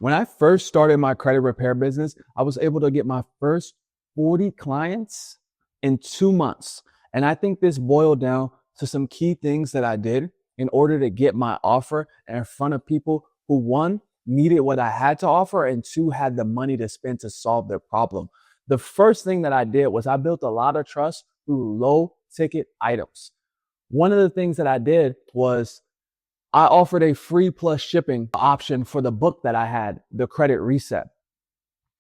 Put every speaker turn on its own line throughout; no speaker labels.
When I first started my credit repair business, I was able to get my first 40 clients in 2 months. And I think this boiled down to some key things that I did in order to get my offer in front of people who, one, needed what I had to offer, and two, had the money to spend to solve their problem. The first thing that I did was I built a lot of trust through low ticket items. One of the things that I did was I offered a free plus shipping option for the book that I had, The Credit Reset.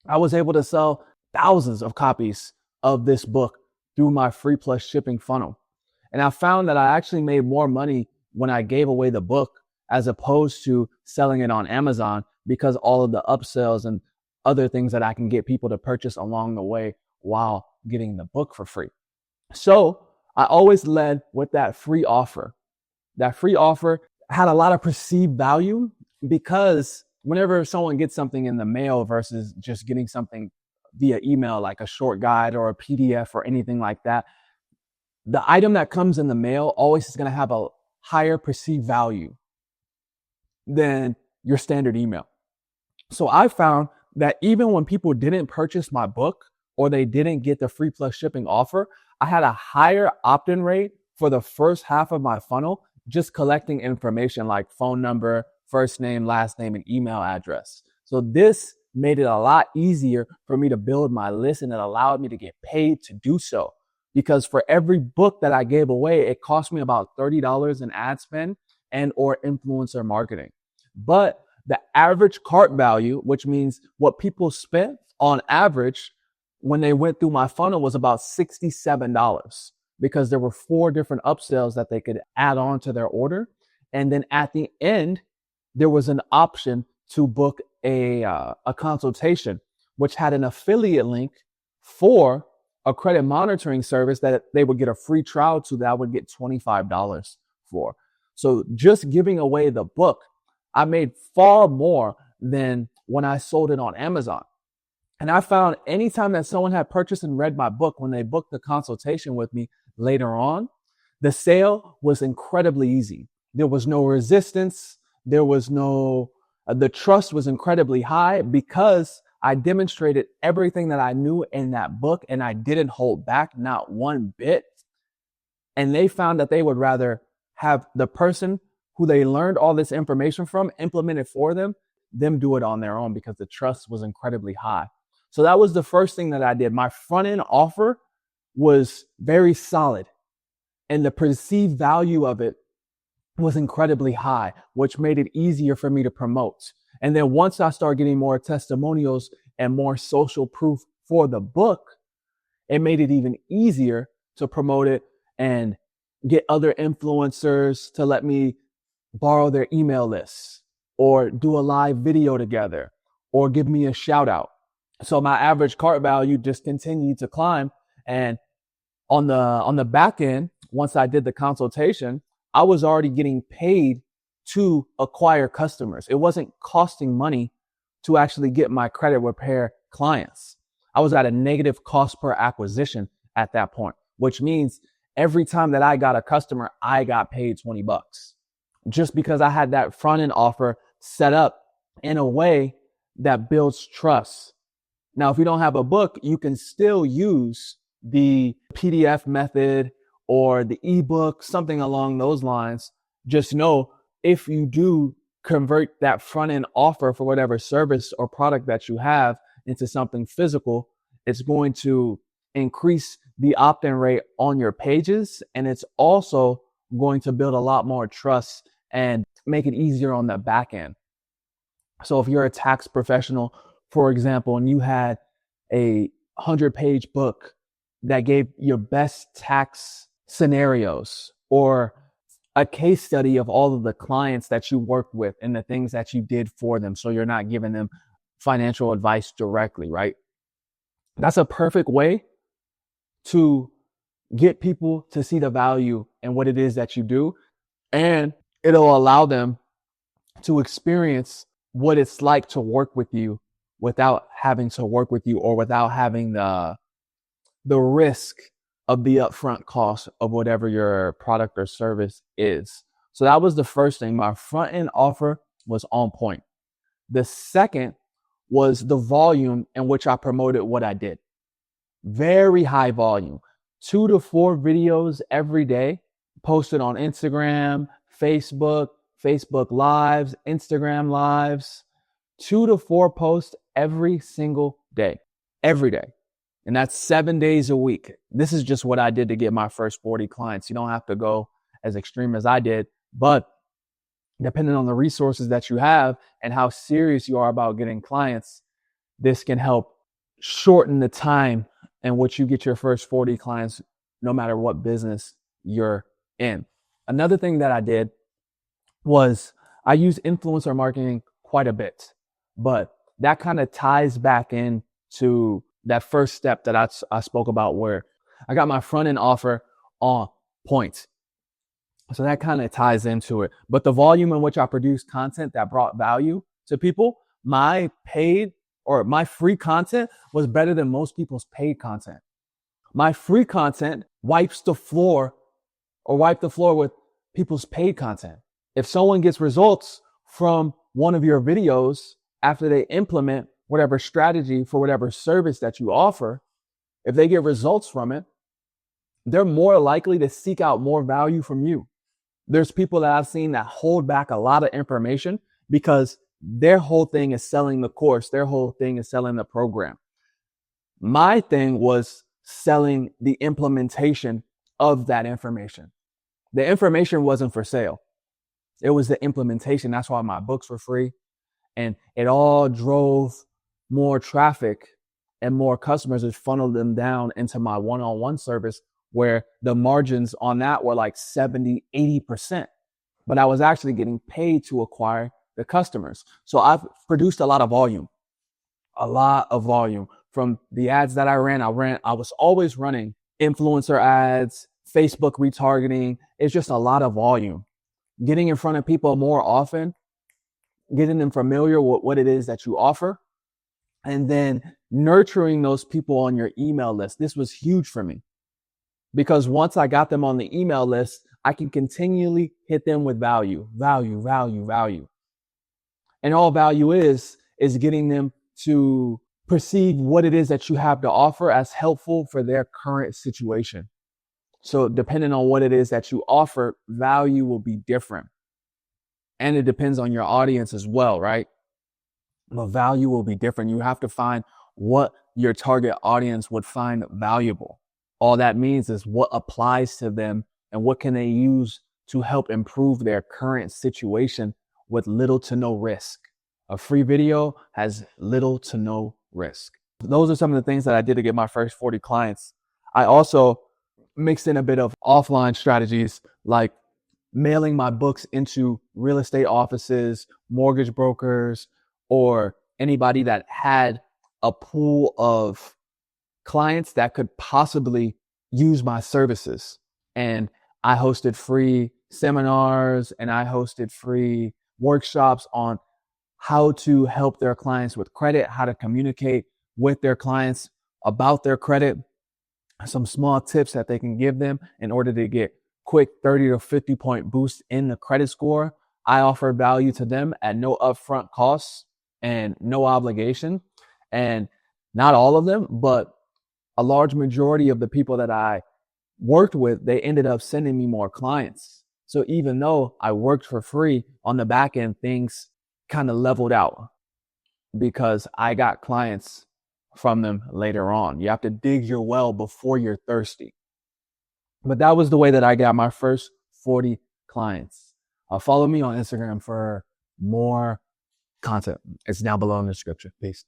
I was able to sell thousands of copies of this book through my free plus shipping funnel. And I found that I actually made more money when I gave away the book as opposed to selling it on Amazon, because all of the upsells and other things that I can get people to purchase along the way while getting the book for free. So I always led with that free offer. That free offer had a lot of perceived value because whenever someone gets something in the mail versus just getting something via email, like a short guide or a PDF or anything like that, the item that comes in the mail always is going to have a higher perceived value than your standard email. So I found that even when people didn't purchase my book or they didn't get the free plus shipping offer, I had a higher opt-in rate for the first half of my funnel, just collecting information like phone number, first name, last name, and email address. So this made it a lot easier for me to build my list, and it allowed me to get paid to do so. Because for every book that I gave away, it cost me about $30 in ad spend and or influencer marketing. But the average cart value, which means what people spent on average when they went through my funnel, was about $67, because there were 4 different upsells that they could add on to their order. And then at the end, there was an option to book a consultation, which had an affiliate link for a credit monitoring service that they would get a free trial to, that I would get $25 for. So just giving away the book, I made far more than when I sold it on Amazon. And I found anytime that someone had purchased and read my book, when they booked the consultation with me later on, the sale was incredibly easy. There was no resistance. There was the trust was incredibly high because I demonstrated everything that I knew in that book, and I didn't hold back, not one bit. And they found that they would rather have the person who they learned all this information from implement it for them do it on their own, because the trust was incredibly high. So that was the first thing that I did. My front end offer was very solid, and the perceived value of it was incredibly high, which made it easier for me to promote. And then once I started getting more testimonials and more social proof for the book, it made it even easier to promote it and get other influencers to let me borrow their email lists or do a live video together or give me a shout out. So my average cart value just continued to climb. And on the back end, once I did the consultation, I was already getting paid to acquire customers. It wasn't costing money to actually get my credit repair clients. I was at a negative cost per acquisition at that point, which means every time that I got a customer, I got paid $20, just because I had that front end offer set up in a way that builds trust. Now, if you don't have a book, you can still use the PDF method or the ebook, something along those lines. Just know, if you do convert that front end offer for whatever service or product that you have into something physical, it's going to increase the opt-in rate on your pages. And it's also going to build a lot more trust and make it easier on the back end. So if you're a tax professional, for example, and you had a 100-page book that gave your best tax scenarios, or a case study of all of the clients that you worked with and the things that you did for them, so you're not giving them financial advice directly, right? That's a perfect way to get people to see the value in what it is that you do, and it'll allow them to experience what it's like to work with you without having to work with you, or without having the risk of the upfront cost of whatever your product or service is. So that was the first thing. My front end offer was on point. The second was the volume in which I promoted what I did. Very high volume, 2 to 4 videos every day posted on Instagram, Facebook Lives, Instagram Lives, 2 to 4 posts every single day, every day. And that's 7 days a week. This is just what I did to get my first 40 clients. You don't have to go as extreme as I did, but depending on the resources that you have and how serious you are about getting clients, this can help shorten the time in which you get your first 40 clients, no matter what business you're in. Another thing that I did was I use influencer marketing quite a bit, but that kind of ties back into that first step that I spoke about, where I got my front end offer on point. So that kind of ties into it. But the volume in which I produced content that brought value to people, my free content was better than most people's paid content. My free content wiped the floor with people's paid content. If someone gets results from one of your videos after they implement whatever strategy for whatever service that you offer, if they get results from it, they're more likely to seek out more value from you. There's people that I've seen that hold back a lot of information because their whole thing is selling the course. Their whole thing is selling the program. My thing was selling the implementation of that information. The information wasn't for sale. It was the implementation. That's why my books were free. And it all drove more traffic and more customers. It funneled them down into my one-on-one service, where the margins on that were like 70, 80%. But I was actually getting paid to acquire the customers. So I've produced a lot of volume from the ads that I ran. I was always running influencer ads, Facebook retargeting. It's just a lot of volume. Getting in front of people more often, getting them familiar with what it is that you offer, and then nurturing those people on your email list. This was huge for me, because once I got them on the email list, I can continually hit them with value. And all value is getting them to perceive what it is that you have to offer as helpful for their current situation. So depending on what it is that you offer, value will be different. And it depends on your audience as well, right? The value will be different. You have to find what your target audience would find valuable. All that means is what applies to them and what can they use to help improve their current situation with little to no risk. A free video has little to no risk. Those are some of the things that I did to get my first 40 clients. I also mixed in a bit of offline strategies, like mailing my books into real estate offices, mortgage brokers, or anybody that had a pool of clients that could possibly use my services. And I hosted free seminars and I hosted free workshops on how to help their clients with credit, how to communicate with their clients about their credit, some small tips that they can give them in order to get quick 30 to 50 point boost in the credit score. I offer value to them at no upfront costs and no obligation. And not all of them, but a large majority of the people that I worked with, they ended up sending me more clients. So even though I worked for free, on the back end, things kind of leveled out because I got clients from them later on. You have to dig your well before you're thirsty. But that was the way that I got my first 40 clients. Follow me on Instagram for more content. It's down below in the description. Peace.